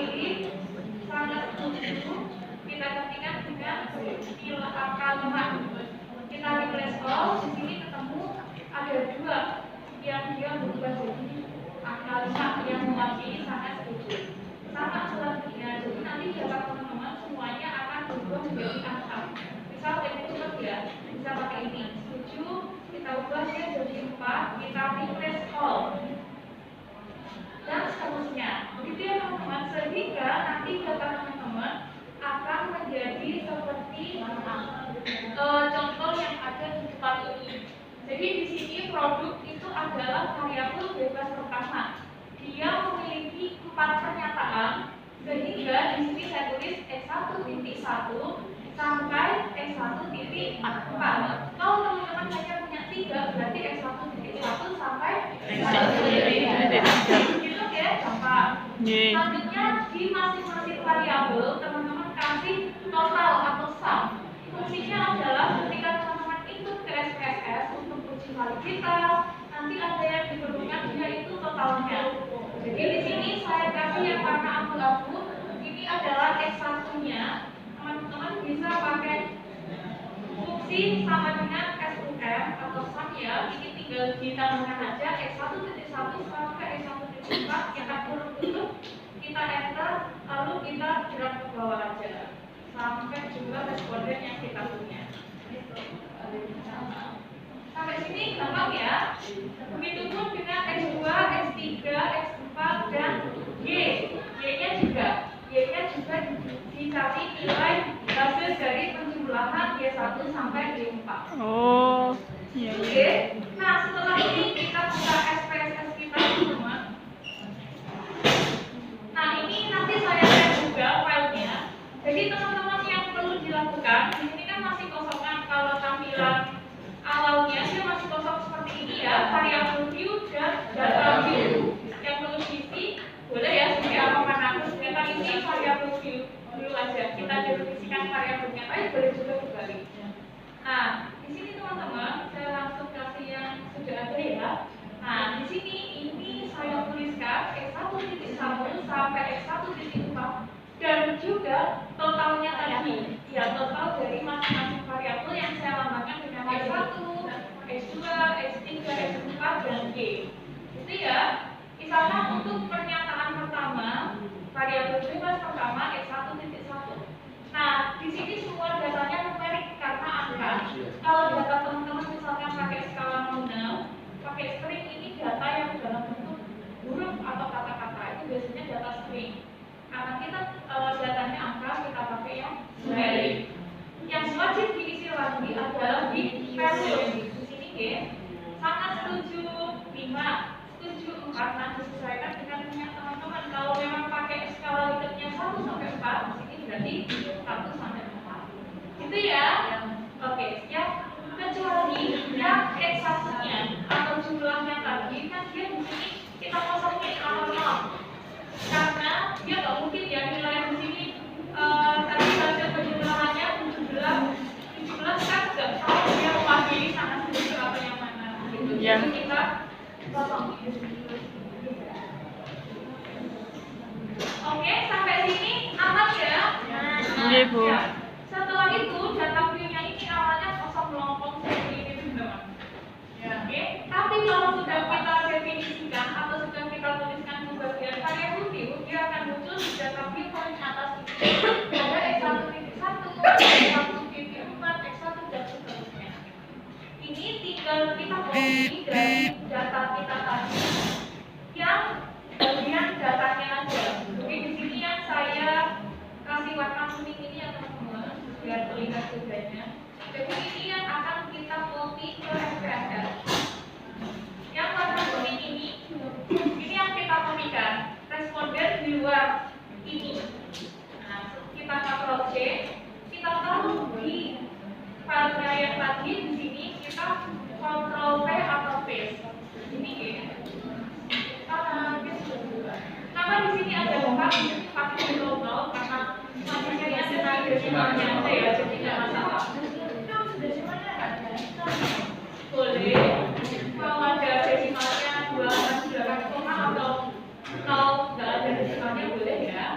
sekali sangat setuju kita gantikan dengan nilai angka 5. Kita replace all, di sini ketemu ada 2 yang dia berubah jadi angka 5 yang mewakili sangat setuju. Sama selanjutnya, jadi nanti data teman-teman semuanya akan berubah menjadi angka. Misal ini cepat ya, bisa pakai ini setuju, kita ubah dia jadi 4, kita replace all dan seterusnya. Begitu ya teman-teman, sehingga nanti data teman-teman akan menjadi seperti contoh yang ada di depan ini. Jadi di sini produk itu adalah variabel bebas pertama. Dia memiliki 4 pernyataan, sehingga di sini saya tulis x1.1 sampai x1.4. Kalau teman-teman hanya punya 3, berarti x1.1 sampai x1.3. Gitu ya, gampang. Selanjutnya di masing-masing variabel teman-teman kasih total atau sum. Fungsinya adalah ketika teman-teman input ke SPSS untuk uji validitas, nanti ada yang diperlukan yaitu totalnya. Jadi di sini saya kasih yang warna abu-abu, ini adalah x1-nya. Teman-teman bisa pakai fungsi sama dengan SUM atau sum ya. Ini tinggal ditambahkan aja x1.1 sampai x1.4, kita kurung-kurung, kita enter, lalu kita drag ke bawah aja sampai jumlah responden yang kita punya. Sampai sini gampang ya. Begitupun dengan x2, x3, x4 dan y. Y-nya juga dicari nilai hasil dari penjumlahan y1 sampai y4. Oh, iya. Oke. Nah, setelah ini kita buka SPSS kita teman-teman. Nah, ini nanti saya share juga filenya. Jadi teman-teman yang perlu dilakukan, di sini kan masih kosongan. Kalau tampilan awalnya dia masih kosong seperti ini ya, variabel view dan data view. Yang perlu diisi boleh ya, sebagai apa aku kita isi variabel view dulu aja. Kita definisikan variabelnya, tapi boleh juga kembali. Nah, di sini teman-teman saya langsung kasih yang sudah ada ya. Nah, di sini ini saya tuliskan x1.1 sampai x1.4 dan juga totalnya tadi. Ya, total dari masing-masing variabel yang saya lambangkan dengan x1, x2, x3, x4 dan y. Itu ya. Misalkan untuk pernyataan pertama, variabel bebas pertama x1.1. Nah, di sini semua datanya numerik karena angka. Kalau data teman-teman misalkan pakai skala nominal, pakai string, ini data yang dalam bentuk huruf atau kata-kata, itu biasanya data string. Karena kita datanya angka, kita pakai yang numerik. Yang wajib diisi lagi adalah di value. Di sini ya, sangat setuju 5. 7, 4, nah disesuaikan dengan punya teman-teman. Kalau memang pakai skala Likert-nya 1 sampai 4, di sini berarti 1 sampai 4. Gitu ya? Oke, ya. Kecuali yang x1-nya atau jumlahnya tadi, kan dia di sini kita kosongin atau 0. Karena dia nggak mungkin ya nilai di sini tadi hasil penjumlahannya 17 kan nggak tahu dia mewakili sangat sedikit atau yang mana. Gitu. Jadi kita Oke, sampai sini aman ya? Iya, Bu. Ya. Setelah itu data view-nya ini awalnya kosong melengkung seperti ini teman-teman. Ya. Oke, tapi kalau sudah kita definisikan atau sudah kita tuliskan di bagian variabel view, dia akan muncul di data view paling atas ini. Ada x1.1, x1.4, x1 dan seterusnya. Ini tinggal kita copy dari data kita tadi yang bagian datanya aja. Oke, di sini yang saya kasih warna kuning ini ya teman-teman, biar terlihat bedanya. Jadi ini yang akan kita copy ke SPSS. Yang warna kuning ini yang kita copykan. Responden di luar ini. Nah, kita Ctrl C, kita taruh di filenya yang tadi. Di sini kita Ctrl V atau paste. Ini ya. Nama di sini ada 4, pakai global karena masanya ada desimalnya aja ya, jadi nggak masalah. Desimalnya ada. Boleh. Kalau ada desimalnya 2 atau 0 nggak ada desimalnya boleh ya.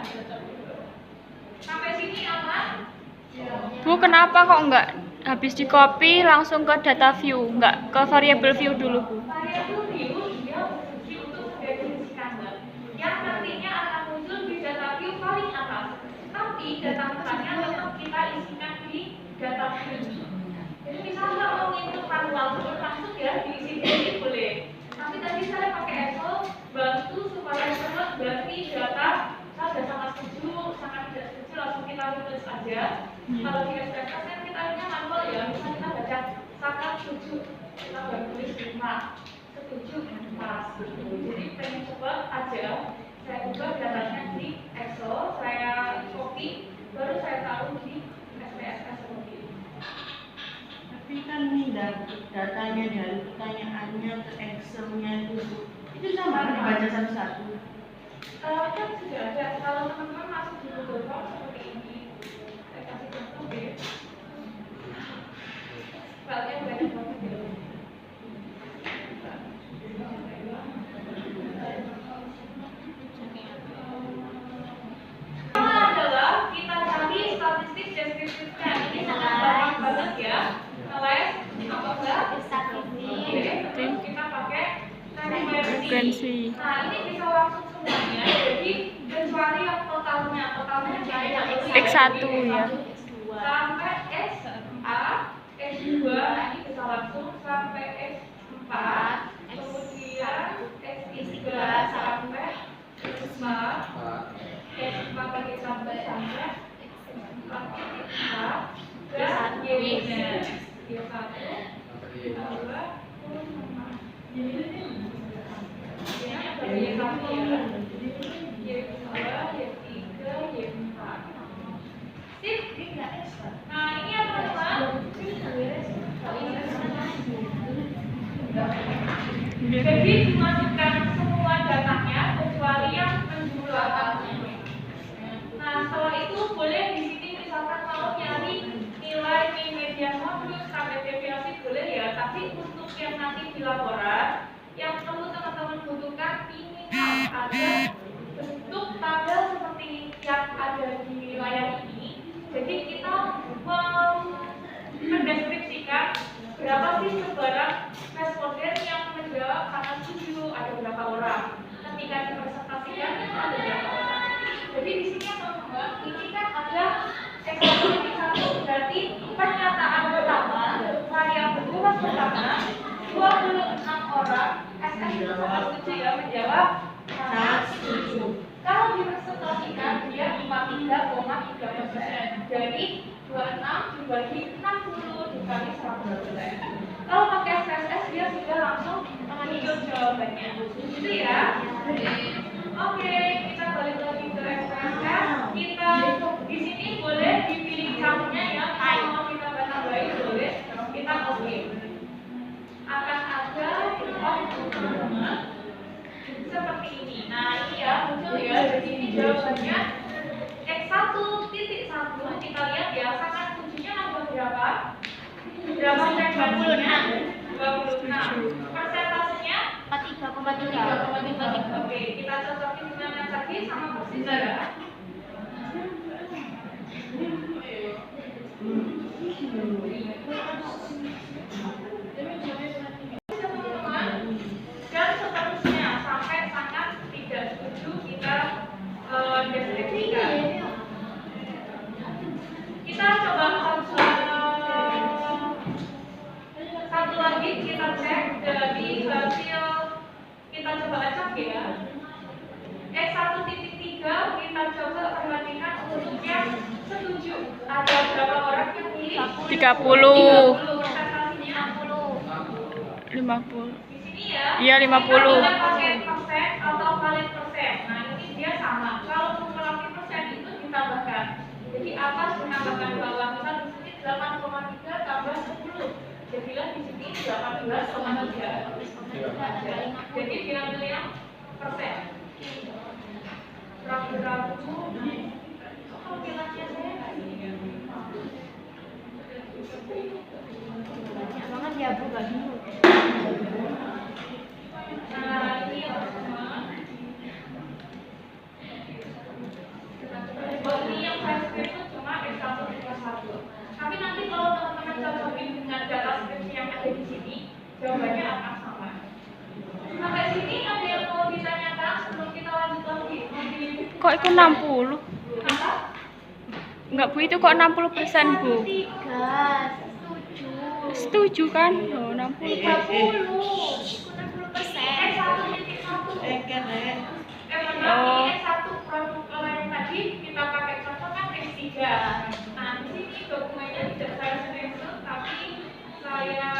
Bu, kenapa kok nggak habis di copy langsung ke data view, nggak ke variable view dulu, Bu? Variabel view dia berfungsi untuk mendefinisikan yang nantinya akan muncul di data view paling atas. Tapi data misalnya tetap kita isikan di data view. Jadi misalnya mau nginput manual langsung ya diisi di sini boleh. Tapi tadi saya pakai Excel bantu supaya cepat berarti data saya sudah sangat setuju, sangat tidak setuju langsung kita tulis aja. Kalau di SPSS kan kita manual ya, misalnya kita baca sangat setuju, kita baru tulis 5 setuju pas. Jadi pengen cepat aja, saya ubah datanya di Excel, saya copy, baru saya taruh di SPSS seperti ini. Tapi kan nih datanya dari pertanyaannya ke Excel-nya itu sama dibaca satu-satu. Kan sudah ada, kalau teman-teman masuk di Google Form seperti ini, saya kasih contoh deh. Filenya banyak banget ya. Pertama adalah kita cari statistik deskriptifnya. Ini sangat banyak banget ya. Les apa enggak? Oke, kita pakai Frekuensi. Nah, ini bisa langsung semuanya. Jadi kecuali yang totalnya X1 ya. sampai SA, X2 ini bisa langsung sampai X4, kemudian X3 sampai X4, X4 lagi sampai X4 dan Y-nya Y1, Y2, Nah, ini apa teman? Jadi dimasukkan semua datanya kecuali yang penjumlah. Nah, setelah itu boleh di sini misalkan mau nyari nilai mean median modulus sampai deviasi boleh ya, tapi untuk yang nanti di laporan yang perlu teman-teman butuhkan minimal ada bentuk tabel seperti yang ada di layar ini. Jadi kita mendeskripsikan berapa sih sebarang responden yang menjawab sangat setuju, ada berapa orang. Ketika dipresentasikan itu ada berapa orang. Jadi di sini teman-teman ini kan ada ekspresi satu berarti pernyataan pertama variabel luas pertama 26 orang SS itu sangat setuju ya menjawab sangat setuju. Kalau dipresentasikan dia 53,3%. Jadi 26 dibagi 60 dikali 100%. Kalau pakai SPSS dia sudah langsung muncul jawabannya. Gitu ya. Oke, kita balik lagi ke SPSS. Kita di sini boleh dipilih kamunya ya. Kalau mau kita tambahin boleh. Kita oke. Akan ada teman-teman seperti ini. Nah, ini ya muncul ya. Jadi ini jawabannya X1.1 kita lihat ya sangat tujuhnya ada berapa? Berapa frekuensinya? 26. Persentasenya 43,3. Oke, kita cocokin dengan yang tadi sama persis ya. Dan seterusnya sampai sangat tidak setuju kita deskripsikan. Kita coba satu lagi kita cek dari hasil kita coba acak ya. X1.3 kita coba perhatikan untuk yang setuju ada berapa orang yang pilih? 30. Persentasinya 50. di sini ya. Iya, 50. Kita boleh pakai persen atau kali persen. Nah ini dia sama. Kalau kumulatif persen itu ditambahkan. Jadi atas menambahkan bawah. Misal di sini 8,3 tambah 10. Jadilah di sini 18,3. Jadi diambil yang persen. Ragu-ragu. Kalau bilangnya saya Banget ya Bu, gak dulu. nah ini yang pertama. Ini yang saya screen itu cuma X1 plus 1. Kok itu 60? Kenapa? Enggak Bu, itu kok 60% Bu? 3, setuju. Setuju kan? Oh, 60. 30, itu 60%. Keren. Oh. S1 produk yang tadi kita pakai contoh kan S3. Nah, di sini dokumennya tidak saya screenshot, tapi saya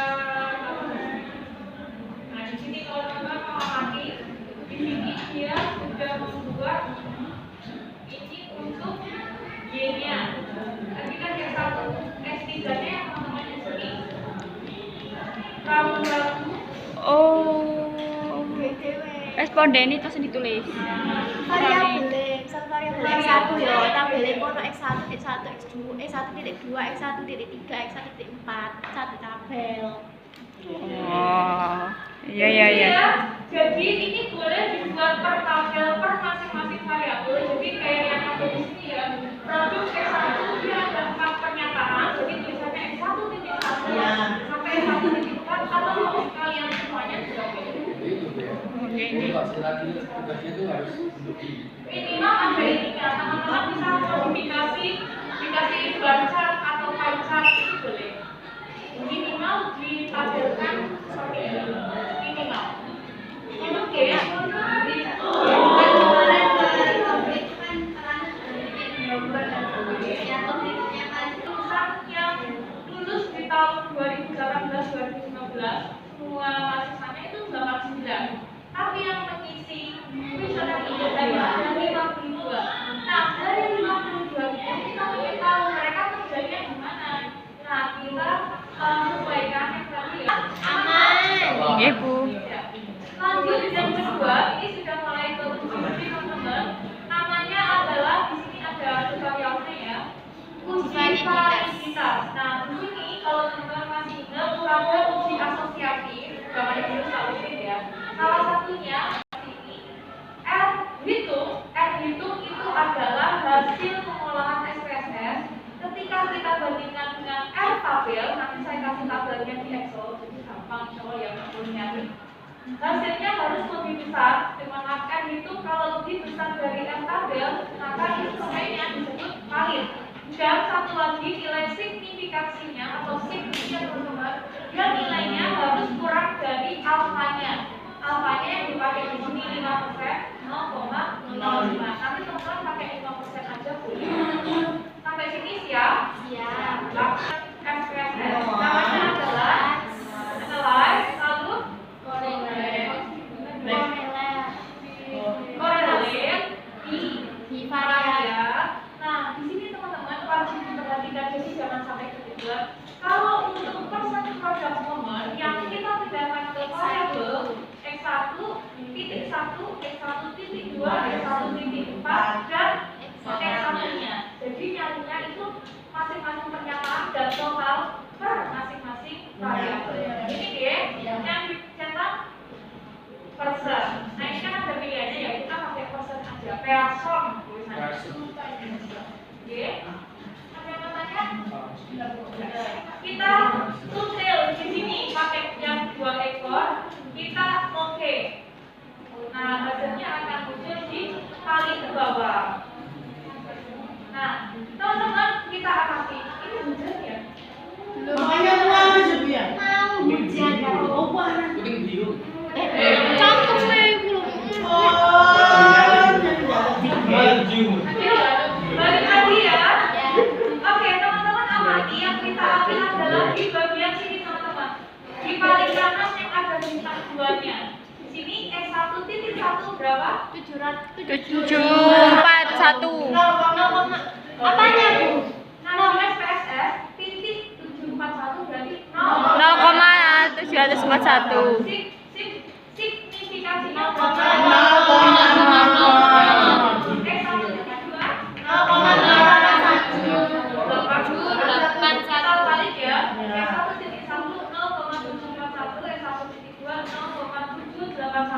nah di sini kalau teman-teman mau amati, di sini dia sudah membuat ini untuk Y-nya. Tadi kan yang satu S3-nya yang teman-teman di sini ramu-ramu. Oh. BTW. Responden itu sendiri ditulis. Variabel, misal variabel X1 ya, tabelnya kono X1, X1, X2, X1.2, X1.3, X1.4, satu tabel. Oh. Iya. Jadi ini boleh dibuat per tabel per masing-masing variabel. Jadi kayak yang ada di sini ya, produk X1 dia ada 4 pernyataan. Jadi tulisannya X1.1 Ya. sampai X1.4 atau mau kalian semuanya juga boleh. Minimal ada ininya, teman-teman bisa modifikasi, dikasih bar chart atau pie chart itu boleh. Minimal ditabelkan seperti ini. Minimal. Oke. Lulusan yang lulus di tahun 2018-2019 semua mahasiswanya itu 89. Tapi yang mengisi wisuda itu dari 52. Nah, dari 52 itu kita ingin tahu mereka kerjanya di mana. Nah, kita sesuaikan yang tadi ya. Aman. Iya Bu. Lanjut yang kedua, ini sudah mulai turun sini teman-teman. Namanya adalah di sini ada tutorialnya ya. Uji validitas. Nah, di sini kalau teman-teman masih ingat ada uji asosiatif, gambarnya dulu solusi ya. Salah satunya di sini R hitung itu adalah hasil pengolahan SPSS. Ketika kita bandingkan dengan R tabel, nanti saya kasih tabelnya di Excel, jadi gampang insya Allah ya nyari. Hasilnya harus lebih besar, dengan R itu kalau lebih besar dari R tabel, maka instrumennya disebut valid. Dan satu lagi nilai signifikasinya atau signifikan teman-teman, dia nilainya harus kurang dari alfanya. Alfanya yang dipakai di sini 5%, 0,05. Nanti teman-teman pakai 5% aja boleh. Sampai sini siap? Siap. SPSS. Namanya adalah analyze, lalu correlate Di variabel. Nah, di sini teman-teman wajib diperhatikan, jadi jangan sampai ketinggalan. Kalau untuk persen product moment yang kita pindahkan ke variabel X1, titik 1, X1 titik 2, X1 titik 4 dan X1-nya. Jadi nyarinya itu masing-masing pernyataan dan total per masing-masing variabel. Ini dia yang dicetak persen. Nah, ini kan ada pilihannya ya, kita pakai persen aja. Person tulisannya. Oke. Ada yang bertanya? Kita tutil di sini pakai yang 2 ekor. Kita oke. Nah, hasilnya akan muncul di kali ke bawah. Nah, teman-teman kita amati. Ini hujan ya? Makanya pulang aja Bu ya. Mau hujan ya. Oh, panas. Cangkem gue belum. Balik lagi ya. Ya. Oke, teman-teman amati yang kita ambil adalah di bagian sini teman-teman. Di paling kanan yang ada bintang 2-nya. Di sini S1.1 berapa? 741. Apanya Bu? Nah, SPSS titik 741 berarti 0,741. signifikasinya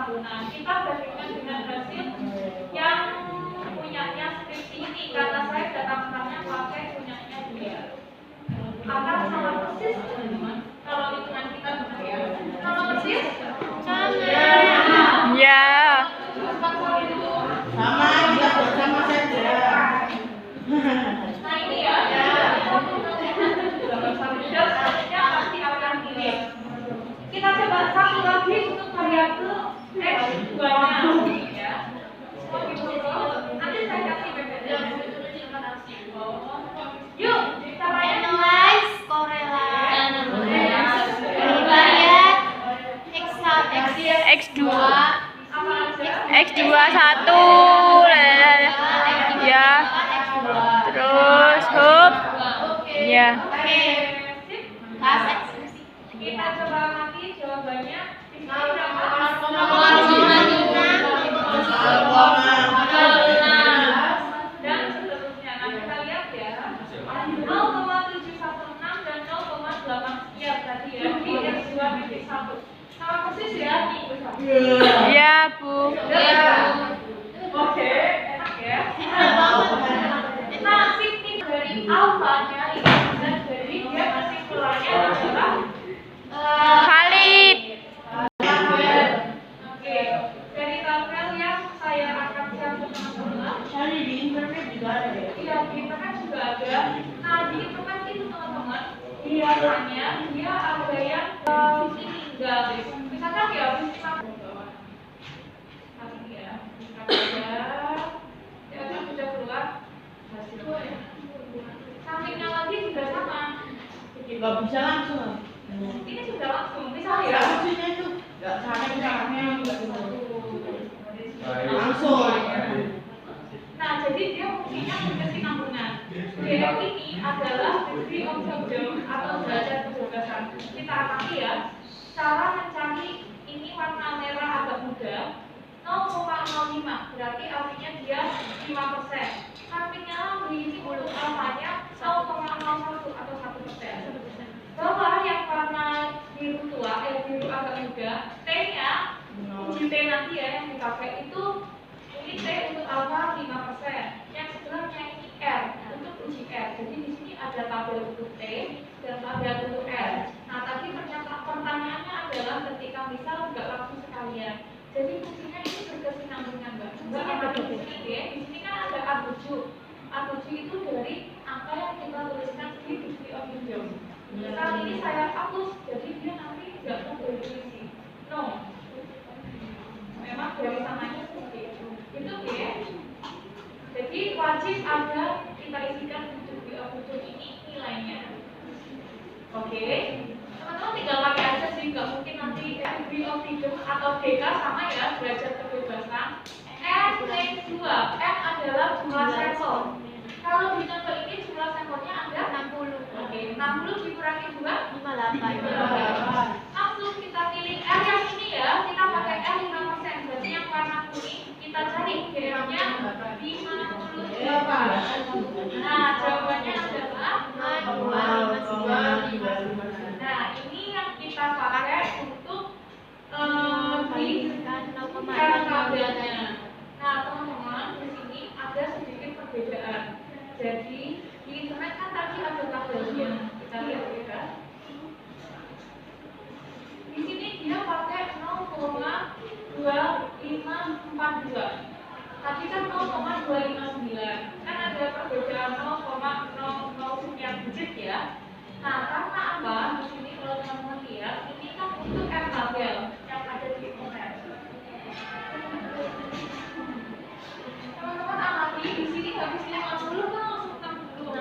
Nah, kita bandingkan dengan hasil yang punyanya skripsi ini karena saya data-datanya pakai punyanya dia. Akan sama persis teman-teman. Kalau hitungan kita benar ya. Sama persis? Sama. Ya. Sama Ya. Oke, sip. Kelas eksekusi. Kita coba amati jawabannya. Di sini berapa? 0,5. Dan seterusnya. Nah, kita lihat ya. 0,716 dan 0,8 sekian tadi ya. Di X2 titik 1. Sama persis ya. Ya, Bu. Oke, enak ya. Nah, signifikan dari alfanya ini dan dari dia kesimpulannya adalah Khalid. Oke, dari tabel yang saya akan campur teman-teman. Cari di internet juga ada ya. Iya, di internet juga ada. Nah, di internet itu teman-teman, biasanya dia ada yang visi tinggal. Misalkan ya, visi satu. Tapi ya, misalkan ya kan sudah keluar hasilnya. Sampingnya lagi juga sama. Nggak bisa langsung. Ini sudah langsung, Ya, misalnya. maksudnya itu nggak caranya nggak bisa. Langsung. Nah, jadi dia fungsinya berkesinambungan. Dia ini adalah degree of freedom atau derajat kebebasan. Kita amati ya, cara mencari ini warna merah agak muda 0,05, berarti artinya dia 5%. Sampingnya berisi huruf alfanya 0,01 atau 1%. Bawah yang warna biru tua, biru agak muda, T-nya uji T nanti ya yang dipakai itu ini T untuk alfa 5%. Yang sebelahnya ini R untuk uji R. Jadi di sini ada tabel untuk T dan tabel untuk R. Nah, tadi pertanyaannya adalah ketika misal nggak langsung sekalian. Jadi fungsinya ini berkesinambungan, Mbak. Mbak amati di sini ya. Di sini kan ada A7. A7 itu dari angka yang kita tuliskan di degree of freedom. Kali ini saya hapus, jadi dia nanti nggak mau berfungsi. No. Memang dari sananya seperti itu. Itu ya. Jadi wajib ada kita isikan degree of freedom ini nilainya. Oke. Teman-teman tinggal pakai aja sih, nggak mungkin nanti degree of freedom atau DK sama ya, derajat kebebasan. M plus 2. M adalah jumlah sampel. Kalau di contoh ini jumlah sampelnya ada 60. Oke, 60 dikurangi 2 58. langsung kita pilih R yang ini ya, kita pakai R 5%. Berarti yang warna kuning kita cari DM-nya 58. Nah, jawabannya adalah Nah, ini yang kita pakai untuk di tabelnya. Nah, teman-teman, di sini ada sedikit perbedaan. Jadi, di internet kan tadi ada tabelnya. Kita lihat ya kan. Di sini dia pakai 0,2542. Tadi kan 0,259. Kan ada perbedaan 0,00 sekian digit ya. Nah, karena apa? Di sini kalau teman-teman lihat, ini kan untuk R tabel yang ada di internet. Teman-teman amati, di sini habis 50 kan langsung 60.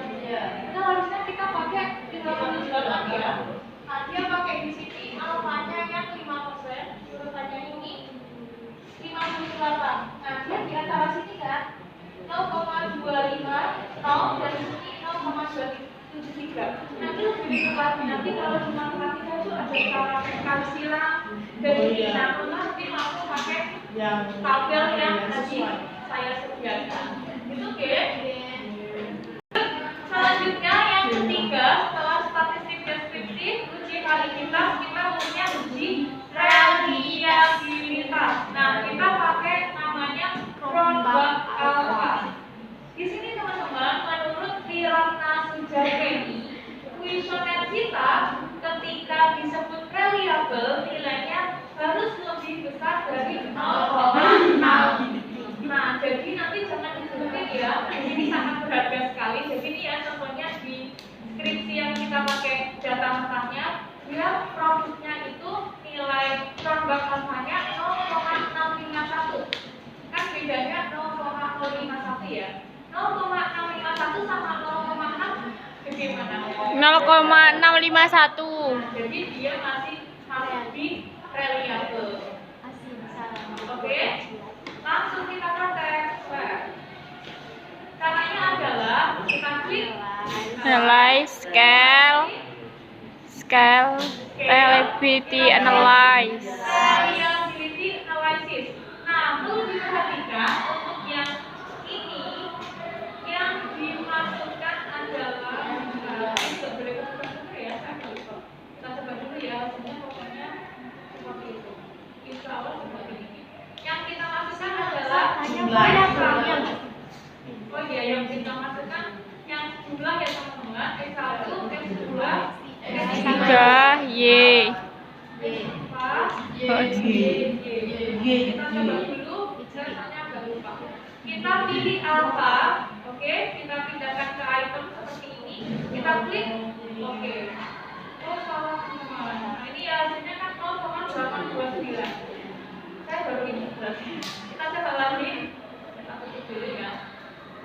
Nah, harusnya kita pakai 58 ya. Nah, dia pakai di sini alfanya yang 5%, urutannya ini 58. Nah, dia di antara sini kan 0,25, 0 dan di sini 0,73. Nanti lebih lagi nanti kalau di matematika itu ada cara kali silang dan ini nanti langsung pakai tabel yang tadi saya sediakan. Itu oke. Selanjutnya yang ketiga, setelah statistik deskriptif, uji validitas, kita punya uji reliabilitas. Nah, kita pakai namanya Cronbach alpha. Di sini teman-teman, menurut Ratna Sujatmeni, kuesioner kita ketika disebut reliable nilainya harus lebih besar dari 0,6. Nah, jadi nanti jangan disebutin ya, ini sangat berharga sekali. Jadi ini ya contohnya di skripsi yang kita pakai data mentahnya, dia produknya itu nilai Cronbach alpha-nya 0,651. Kan bedanya 0,051 ya. 0,651 sama 0,6 bagaimana? 0,651. Jadi dia masih lebih reliable. Oke, langsung kita praktek. Caranya adalah kita klik Analyze, scale, reliability analyze. Reliability analysis. Nah, perlu diperhatikan untuk yang ini, yang dimasukkan adalah tidak boleh ketukar ya, saya lupa. Kita coba dulu ya, hasilnya pokoknya seperti itu. Insya Allah seperti ini. Yang kita masukkan adalah jumlah. Oh iya, yang kita masukkan yang jumlah ya teman-teman, X1, X2, X3, 3 Y. Kita coba dulu, rasanya agak lupa. Kita pilih alpha, oke, kita pindahkan ke item seperti ini. Kita klik, oke. Oh salah teman-teman. Nah ini hasilnya kan 0,829. Saya baru ingat berarti. Kita coba lagi. Kita tutup dulu ya.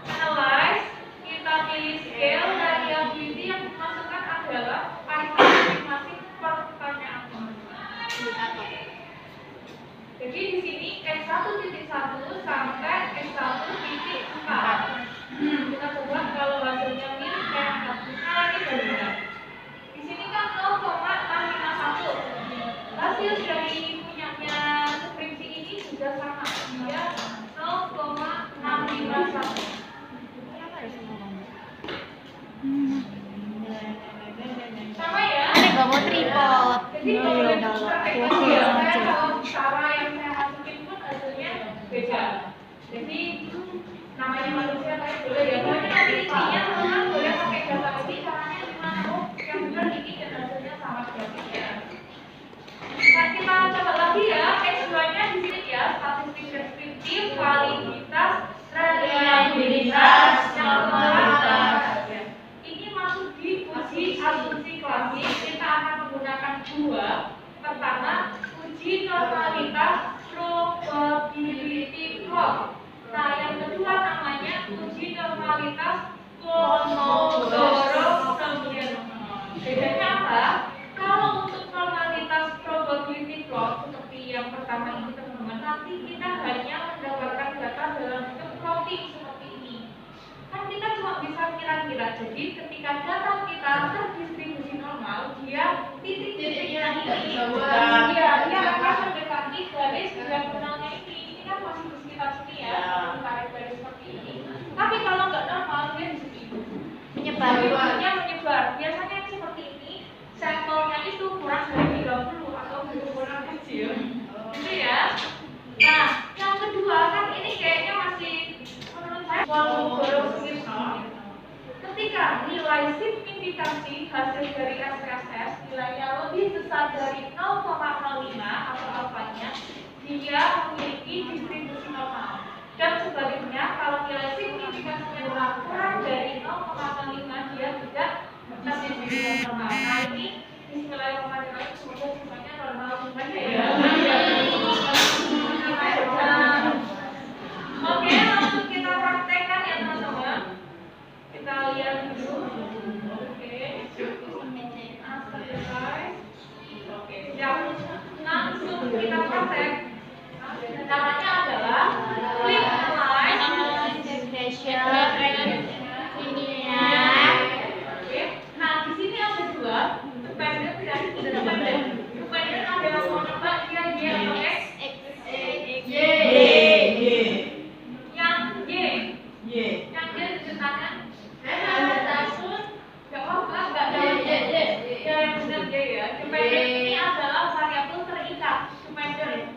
Analyze, kita pilih scale, variability yang dimasukkan adalah item masing-masing pertanyaan. Jadi di sini X1.1 sampai X1.4. Kita coba kalau hasilnya mirip kayak nah ini benar. Di sini kan 0,651. Hasil dari punyanya skripsi ini juga sama. Dia 0,651. Sama ya? Gak mau tripod. Jadi kalau cara yang saya masukin pun hasilnya beda. Jadi namanya manusia kayak boleh ya. Pokoknya nanti intinya teman boleh pakai data ini caranya gimana? Oh, yang benar ini dan hasilnya sama berarti ya. Nah kita coba lagi ya. X2-nya di sini ya statistik deskriptif, validitas, reliabilitas, normalitas. Ini masuk di uji asumsi klasik. Kita akan menggunakan dua. Pertama, uji normalitas probability plot. Nah, yang kedua namanya uji normalitas Kolmogorov-Smirnov. Bedanya apa? Kalau untuk normalitas probability plot seperti yang pertama ini teman-teman, nanti kita hanya mendapatkan data dalam bentuk plotting seperti ini. Kan kita cuma bisa kira-kira. Jadi ketika data kita terdistribusi normal, dia titik-titiknya ini, dia akan mendekati garis diagonalnya ini. Ini kan masih di sekitar sini ya, garis seperti ini. Tapi kalau nggak normal, dia di sini. Menyebar. Dia menyebar. Biasanya yang seperti ini, sampelnya itu kurang dari 30 atau kurang kecil. Gitu ya. Nah, yang kedua kan ini kayaknya masih menurut saya Kolmogorov-Smirnov. Ketika nilai signifikansi hasil dari SPSS nilainya lebih besar dari 0,05 atau alfanya, dia memiliki distribusi normal. Dan sebaliknya, kalau nilai signifikansinya kurang dari 0,05, dia tidak terdistribusi normal. Nah ini bismillahirrahmanirrahim, semoga semuanya normal semuanya ya. Oke, langsung kita praktekkan ya teman-teman. Kita lihat dulu. Oke. Oke, siap. Langsung kita praktek. Caranya adalah klik Oke. Nah, di sini ada dua. Dependent dan independent. Dependent ada yang mau nebak dia Y atau X? Yang Y. Yang Y tunjuk tangan. Gak apa-apa, gak ada yang benar Y ya. Dependent ini adalah variabel terikat. Dependent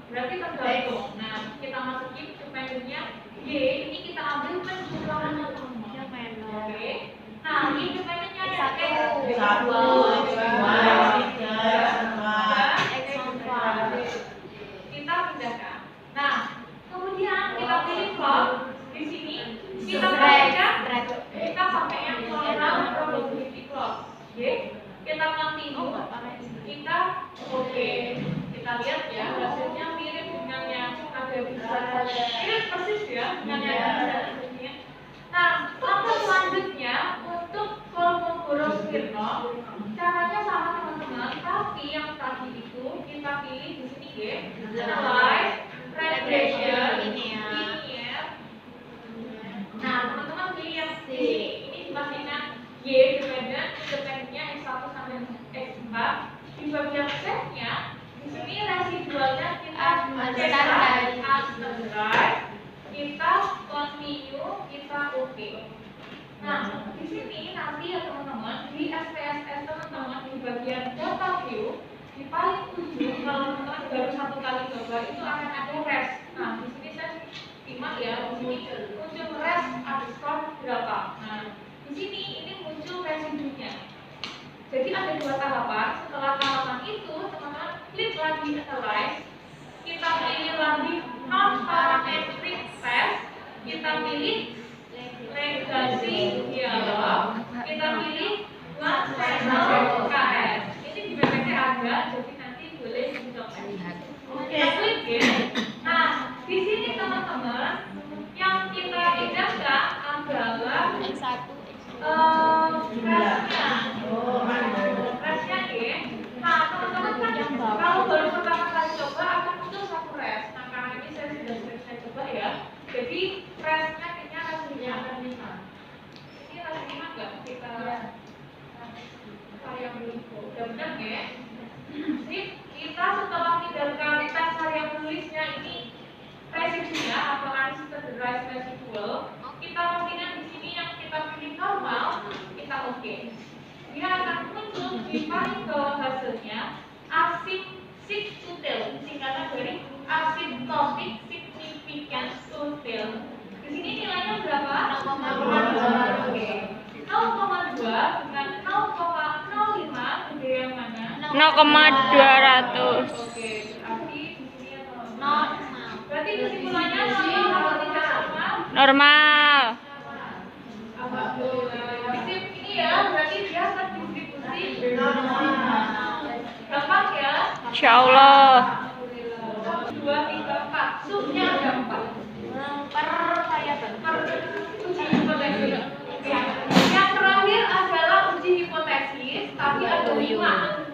berarti tergantung. Nah, kita masukin dependentnya Y. Ini kita ambil penjumlahan Oke. Nah, ini dependentnya X. Kita pindahkan. Nah, kemudian kita pilih plot. Di sini kita pastikan kita pakai yang normal probability plot. Oke. Kita continue. Kita oke. Kita lihat ya hasilnya mirip dengan yang ada di sana. Mirip persis ya dengan yang ada di sini. Nah, langkah selanjutnya untuk Kolmogorov-Smirnov caranya sama teman-teman, tapi yang tadi itu kita pilih di sini ya. Analyze, regression, linear. Nah, teman-teman pilih yang ini dipastikan independennya X1 sampai X4. Di bagian Z-nya, di sini residualnya kita standardized, kita continue, kita oke. Nah, di sini nanti ya teman-teman, di SPSS teman-teman di bagian data view di paling ujung, kalau teman-teman baru satu kali coba itu akan ada rest. Nah, di sini saya simak ya, di sini muncul rest underscore berapa. Nah, di sini ini muncul residunya. Jadi ada dua tahapan. Setelah tahapan itu, teman-teman klik lagi analyze, kita pilih lagi non parametric test, kita pilih legacy dialog, kita pilih one channel KS. Ini di BPT ada, jadi nanti boleh dicoba. Kita klik ya. Nah, di sini teman-teman yang kita indahkan adalah X1 resnya ya. Nah, teman-teman kan kalau baru pertama kali coba akan muncul satu res. Nah, karena ini saya sudah sering saya coba ya. Jadi resnya kayaknya resnya akan 5. Ini res 5 nggak? Kita variabel udah benar ya. Jadi kita setelah meninggalkan tes variabel tulisnya ini residunya atau unstandardized residual, kita pastikan di sini yang kita pilih normal, kita oke. Dia akan muncul di paling bawah hasilnya asymptotic, singkatan dari asymptotic significance total. Di sini nilainya berapa? 0,2. Oke. 0,2 dengan 0,05 gede yang mana? 0,200. Oke, berarti di sini ya teman-teman. normal. Berarti kesimpulannya normal atau tidak normal? Normal. Ini ya, berarti dia terdistribusi gampang ya? Insya Allah. 2, 3, 4. Subnya ada 4. Per variabel. Per uji hipotesis. Yang terakhir adalah uji hipotesis, tapi ada 5.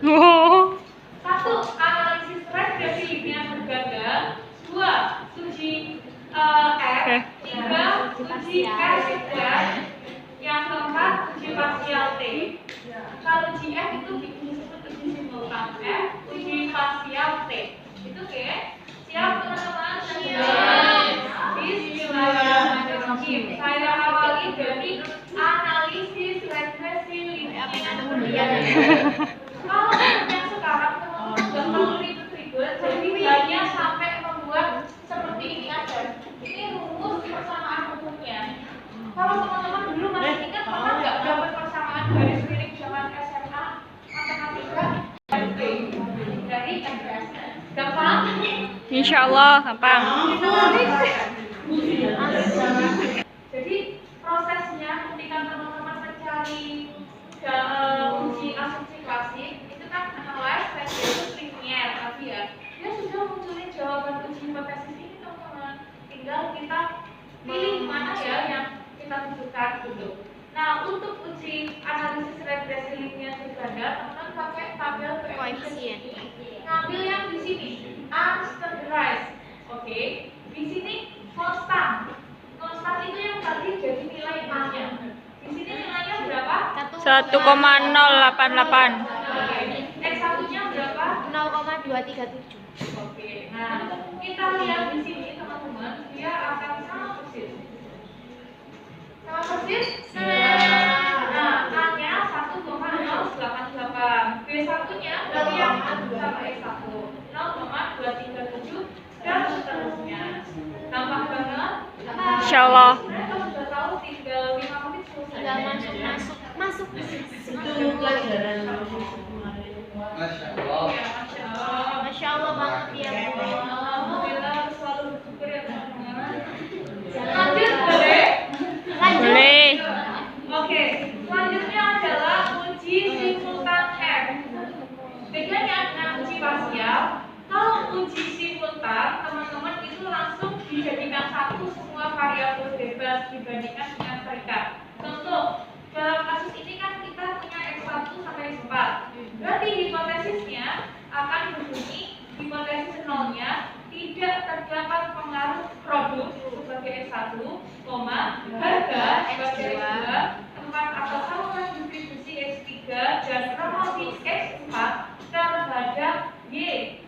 Oh. 1. Analisis regresi linear berganda. 2. Uji F. 3. Uji S. Yang keempat, uji parsial T. Kalau uji F itu disebut uji simultan F, uji parsial T. Itu oke? Siap teman-teman? Siap. Bismillahirrahmanirrahim. Saya awali dari analisis regresi linear. Kalau yang sekarang teman-teman nggak perlu ribet-ribet, jadi hanya sampai membuat seperti ini aja. Ini rumus persamaan rumusnya. Kalau teman-teman dulu masih ingat pernah nggak dapat persamaan garis miring zaman SMA matematika dari MTS? Gampang? Insya Allah gampang. Jadi prosesnya ketika teman-teman mencari uji asumsi klasik itu kan analyze regresi linear tadi ya. Dia sudah munculin jawaban uji hipotesis ini teman-teman. Tinggal kita pilih mana ya yang kita tunjukkan gitu. Nah, untuk uji analisis regresi linear berganda, teman-teman pakai tabel koefisien. Ngambil yang di sini, unstandardized. Oke. Di sini konstan. Konstan itu yang tadi jadi nilai A-nya. Di sini nilainya berapa? 1,088. X1-nya berapa? 0,237. Oke. Nah, kita lihat di sini teman-teman, dia akan sama persis. Sama persis? Nah, A-nya 1,088. B1-nya berarti yang sama X1 0,237 dan seterusnya. Gampang banget? Insya Allah. Mereka sudah tahu tinggal 5 menit selesai. Tinggal masuk. Itu pelajaran kemarin. Masya Allah. Ya, Masya Allah. Masya Allah banget ya Bu. Alhamdulillah selalu bersyukur ya teman-teman. Lanjut boleh? Boleh. Oke, selanjutnya adalah uji simultan F. Bedanya dengan uji parsial, kalau uji simultan teman-teman itu langsung dijadikan satu semua variabel bebas dibandingkan dengan serikat. Contoh, dalam kasus ini kan kita punya X1 sampai X4. Berarti hipotesisnya akan berbunyi hipotesis nolnya tidak terdapat pengaruh produk sebagai X1, harga sebagai X2, X4 atau saluran distribusi X3 dan promosi X4 terhadap Y.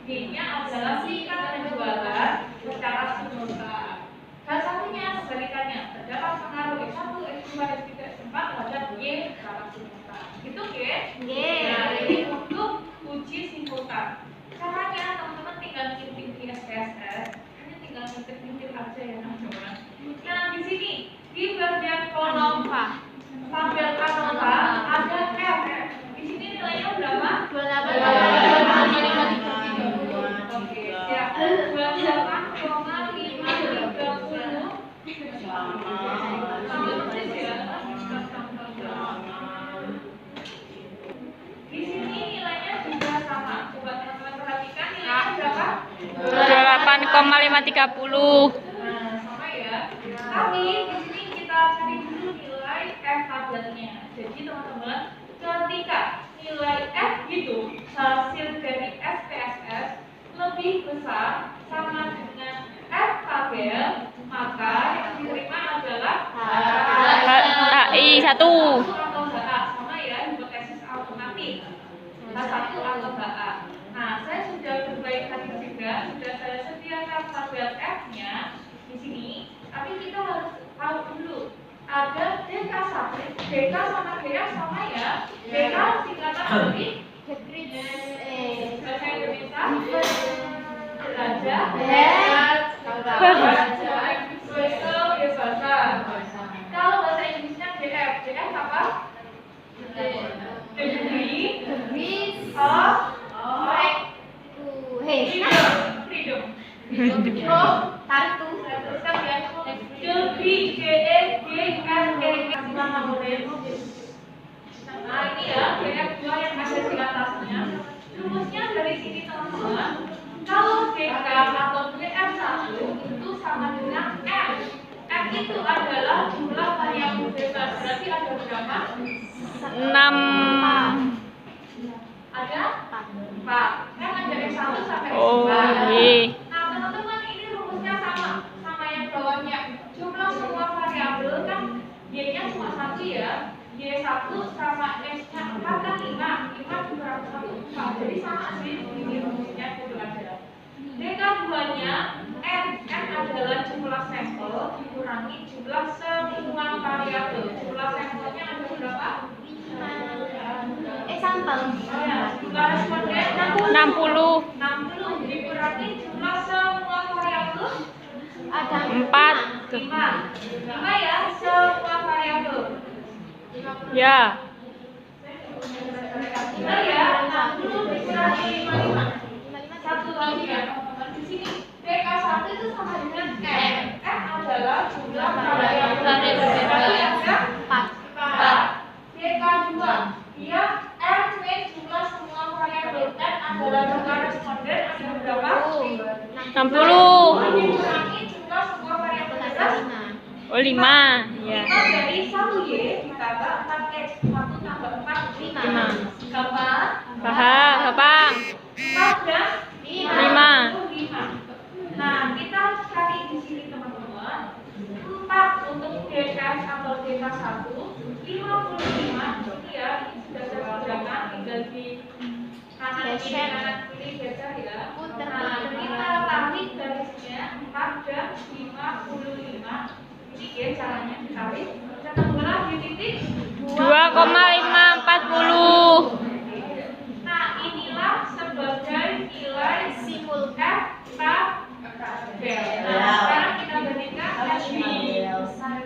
Y-nya adalah tingkat penjualan secara simultan. Dan satunya sebalikannya, terdapat pengaruh X1, X2, X3, X4 terhadap Y secara simultan. Gitu ya? Nah, ini untuk uji simultan. Caranya teman-teman tinggal ngintip di SPSS, hanya tinggal ngintip aja ya teman-teman. Nah, di sini di bagian kolom tabel ANOVA ada F. Di sini nilainya berapa? 28,530. Oke, siap. 28,530. Sambil persis ya. Di sini nilainya juga sama. Coba teman-teman perhatikan nilainya berapa? 28,530. Nah, sama ya. Tapi di sini kita cari dulu nilai F tabelnya. Jadi teman-teman, ketika nilai F itu hasil dari SPSS lebih besar sama dengan F tabel, maka yang diterima adalah HI 1. atau HA, sama ya, hipotesis alternatif. H1 atau HA. Nah, saya sudah berbaik hati juga, sudah saya sediakan tabel F-nya di sini. Tapi kita harus tahu dulu, ada DK1, DK sama DF sama ya. DK singkatan dari bahasa Indonesia, Kalau bahasa Inggrisnya DF, DF apa? Degree of freedom. Teruskan ya. Degree Nah, ini ya DF2 yang ada di atasnya. Rumusnya dari sini teman-teman. Kalau DK atau DF1 itu sama dengan F. F itu adalah jumlah variabel bebas. Berarti ada berapa? 6. Ada 4. Kan ada X1 sampai X4. Oh, iya. Nah, teman-teman, ini rumusnya sama yang bawahnya. Jumlah semua variabel kan Y-nya cuma 1 ya. Y1 sama X-nya 4 kan 5. 5 dikurang 1 4. Jadi sama sih ini rumusnya itu aja. DK2-nya N adalah jumlah sampel dikurangi jumlah semua variabel. Jumlah sampelnya ada berapa? Sampel. Jumlah responden 60. 60 dikurangi jumlah semua variabel Ada 4. 5 ya, semua variabel. Ya. Benar ya, 60 dikurangi 55. Satu lagi ya teman-teman, di sini DK1 itu sama dengan M. M adalah jumlah variabel. Berarti ada 4. DK2 dia M jumlah semua variabel. N adalah jumlah responden, ada berapa? 60. Dikurangi jumlah semua variabel bebas. Oh, 5. Ya. 5 dari 1Y ditambah 4X. 1 tambah 4, 5. Gampang? Paham. 4 dan 5. 5. Nah, kita cari di sini teman-teman. 4 untuk DK atau DK1, 55 ini ya, ini sudah saya kerjakan, tinggal di kanan kiri kanan kiri geser ya. Nah, kita tarik garisnya 4 dan 55. Ini ya caranya ditarik. Kita belah di titik 2,540. Nah, inilah sebagai nilai simul F tabel. Nah, sekarang kita bandingkan F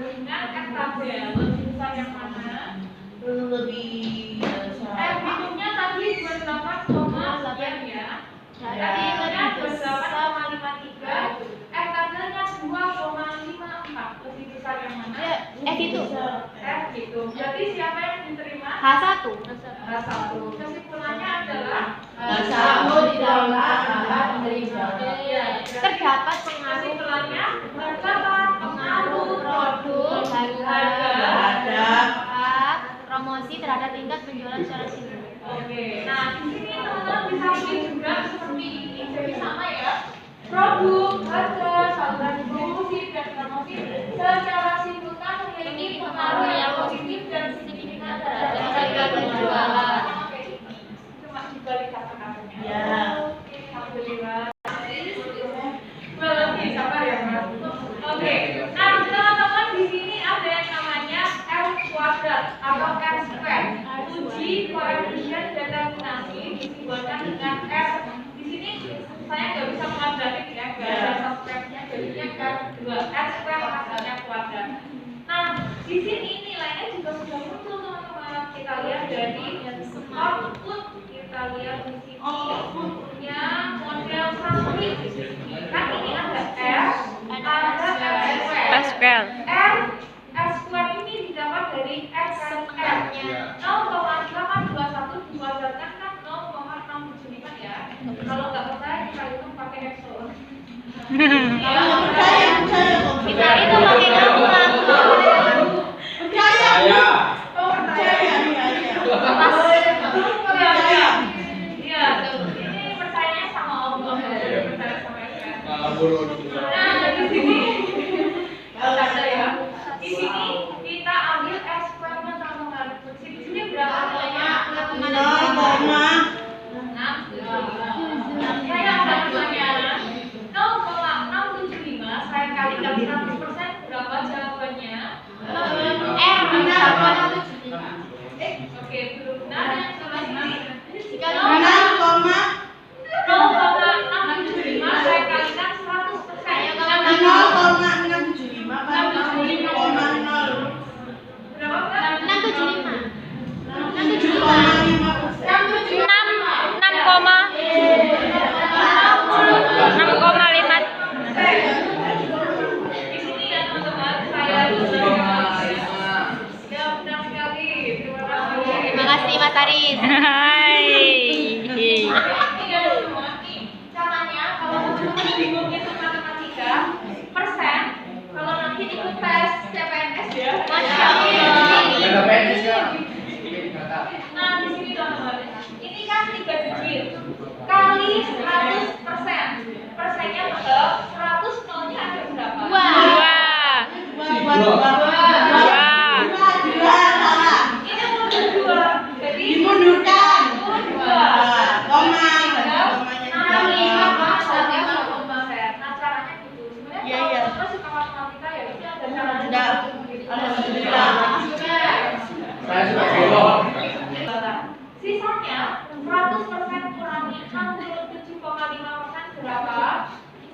dengan F tabel. Lebih besar yang mana? F hidungnya tadi 28,9 ya. Tadi hidungnya 28,53. F tabelnya 2,54. Lebih besar yang mana? F itu F gitu. Berarti siapa yang diterima? H1. H1. Kesimpulannya adalah Terdapat pengaruh kesimpulannya terdapat pengaruh produk harga promosi terhadap tingkat penjualan secara simultan. Oke. Nah, di sini teman-teman bisa pilih juga seperti ini. Jadi sama ya. Produk, harga, saluran distribusi dan promosi secara simultan memiliki pengaruh yang positif dan signifikan Di sini nilainya juga sudah muncul teman-teman. Kita lihat dari output, kita lihat di sini outputnya model summary. Kan ini ada R, ada Pascal. R ini didapat dari X dan R. 0,821 diwajarkan kan 0,675 ya. Kalau nggak percaya kita hitung pakai Excel. Kalau percaya kok. Kita itu pakai kalkulator. Percaya. Percaya Iya. Ini percayanya sama Allah. Percaya sama Excel. Nah, di sini ada ya. Di sini kita ambil eksperimen teman-teman. Di sini berapa nilainya? 6,675. Saya akan pertanyaan 0,675 saya kalikan 100% berapa jawabannya? R berapa? Oke, belum benar yang sebelah sini. Jika 0,675 saya kalikan 100%. Berapa Kak? 6,5. Di sini ya teman-teman, saya ya benar sekali. Terima kasih. Terima kasih Mas Aris. Hai. Ini ya teman-teman, nih caranya kalau teman-teman bingung hitung matematika, persen, kalau nanti ikut tes CPNS ya. Masya Allah. Nah di sini teman-teman, ini kan 3 digit kali 100%. Persennya tetap 100, nolnya ada berapa? 2. Ini mundur 2. Jadi Dimundurkan. mundur 2. Koma. Nah caranya gitu. Sebenarnya Iya, kalau iya. teman-teman suka matematika ya itu ada caranya. Sudah. Alhamdulillah. Sisanya 100% kurangi 67,5% berapa?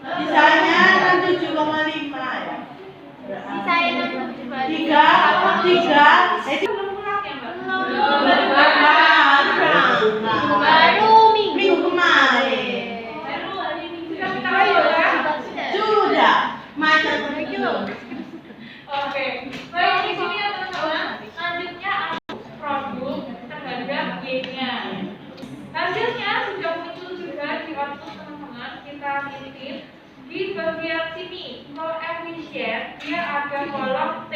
Sisanya 7,5 ya. Sisanya 3. Belum kurang ya Mbak? baru Minggu kemarin. Baru hari Minggu kan kita ya? Sudah. Macam itu. Oke, baik di sini ya teman-teman. Selanjutnya produk terhadap Y-nya. Hasilnya sudah muncul juga di output teman-teman. Kita titip di bagian sini koefisien dia ada kolom T.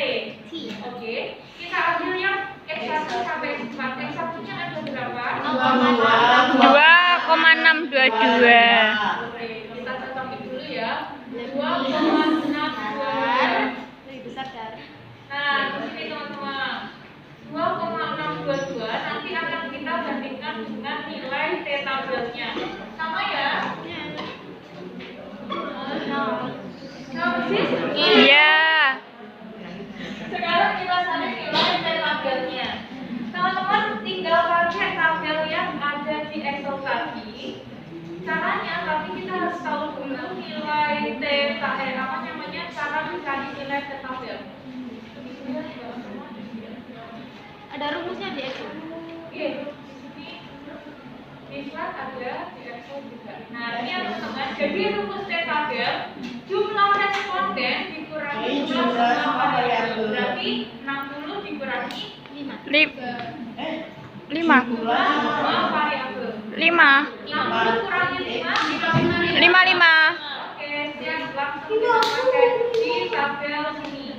Oke, kita ambil yang X1 sampai X4. X1-nya ada berapa? 2,622. Oke, kita cocokin dulu ya. 2,622. lebih besar dari Nah, di sini teman-teman, 2,622 nanti akan kita bandingkan dengan nilai T tabelnya. Sama ya? Nah, persis? Iya. Sekarang kita cari nilai T tabelnya. Teman-teman tinggal pakai tabel yang ada di Excel tadi. Caranya, tapi kita harus tahu dulu nilai T, apa namanya, cara mencari nilai T tabel. ada rumusnya di Excel. Iya, bisa ada di Excel juga. Nah, ini yang teman-teman. Jadi rumus T tabel jumlah responden dikurangi jumlah variabel. Berarti 60 dikurangi 5. jumlah variabel. 5. 60 kurangi 5 5. Oke, siap. Langsung kita pakai di tabel sini.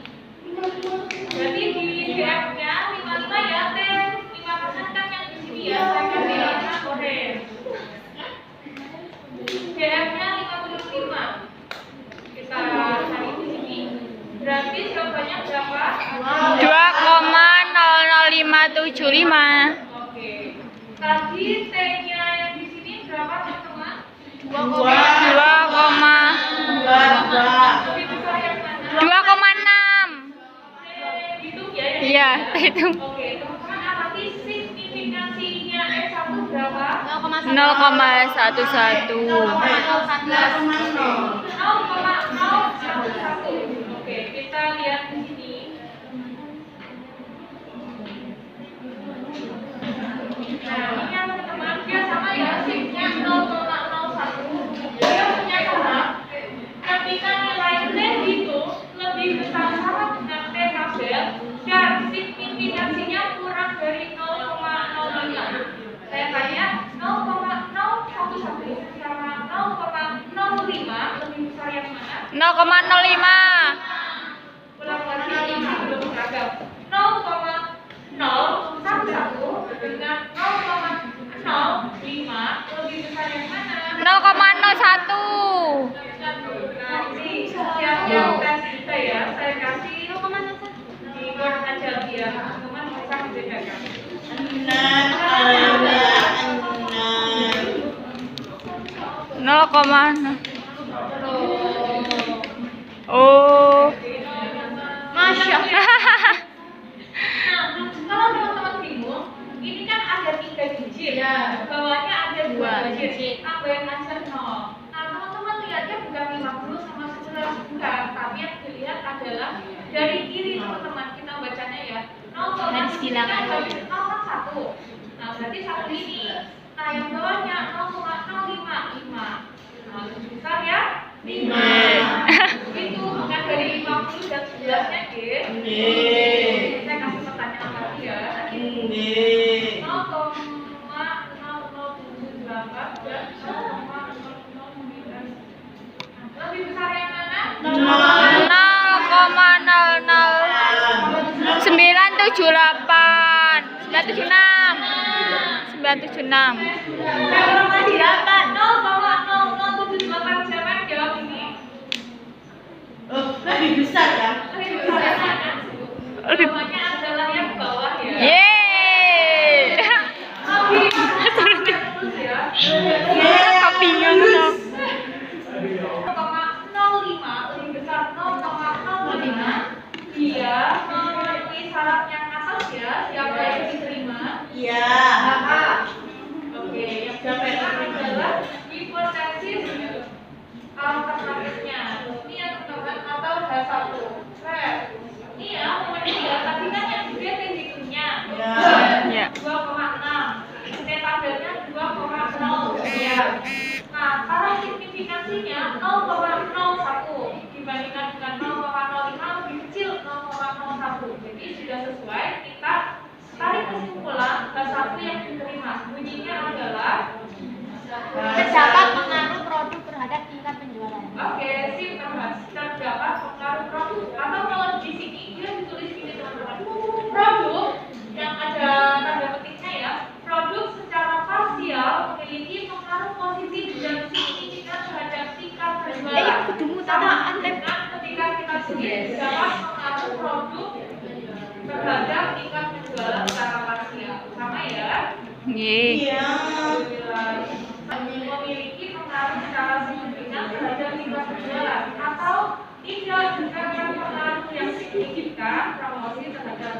Jadi di DF-nya 55 ya, T 5% kan yang di sini ya. Saya kasih warna orange. DF-nya 55. Kita cari di sini. Berarti jawabannya berapa? 2,00575. Oke. Tadi T-nya yang di sini berapa teman-teman? 2,2. Lebih besar yang mana? 2,6. Hitung ya. Iya, itu. Oke, teman-teman amati signifikansinya X1 berapa? 0,11. 0,011. Oke, kita lihat di sini. Saya tanya 0,011 sama 0,05 lebih besar yang mana? 0,05. Ulang lagi ini belum seragam. 0,011 dengan 0,05 lebih besar yang mana? 0,01. Nah, ini siap-siap tes kita ya. Saya kasih di Word aja biar teman-teman bisa dibedakan. Enak, 0,0. Oh. Masya Allah. Nah, kalau teman-teman bingung, ini kan ada 3 digit, bawahnya ada 2 digit, tambahin aja 0. Nah, teman-teman lihatnya bukan 50 sama 11, bukan, tapi yang dilihat adalah dari kiri teman-teman, kita bacanya ya 0,1. Nah, berarti satu ini. Nah, yang bawahnya 0,055. Nah, lebih besar ya? 5. Itu bukan dari 50 dan 11-nya, G. Saya kasih pertanyaan lagi ya. 0,0078 dan 0,009. Lebih besar yang mana? 0,00978 976 976. Kalau tadi 0,0078 siapa yang jawab ini? lebih besar ya? Lebih besar yang mana? Lebih. Bawahnya adalah yang bawah ya. Yeay. Lebih terus ya. Kepingan dong. 0,05 lebih besar 0,05. Dia memenuhi syarat yang atas ya. Siapa yang diterima? Iya. Oke, yang diterima adalah hipotesis alternatifnya. Ini ya teman-teman atau H1. Ini ya memenuhi ya. Tadi kan yang gede tingginya. Ya. 2,6. Tabelnya 2,0 ya. Nah, kalau signifikansinya 0,01 dibandingkan dengan 0,05 lebih kecil 0,01. Jadi sudah sesuai, kita tarik kesimpulan H1 yang diterima. Bunyinya adalah Terdapat pengaruh produk terhadap tingkat penjualan. oke, sip, terdapat pengaruh produk. Atau kalau di sini dia ditulis gini teman-teman. Produk yang ada tanda petiknya ya. Produk secara parsial memiliki pengaruh positif dan signifikan terhadap tingkat penjualan. kudumu Sama dengan ketika kita sendiri dapat pengaruh produk terhadap tingkat penjualan secara parsial. Sama ya. Yeay. Iya. Memiliki pengaruh secara signifikan terhadap tingkat penjualan atau tidak memberikan pengaruh yang signifikan promosi terhadap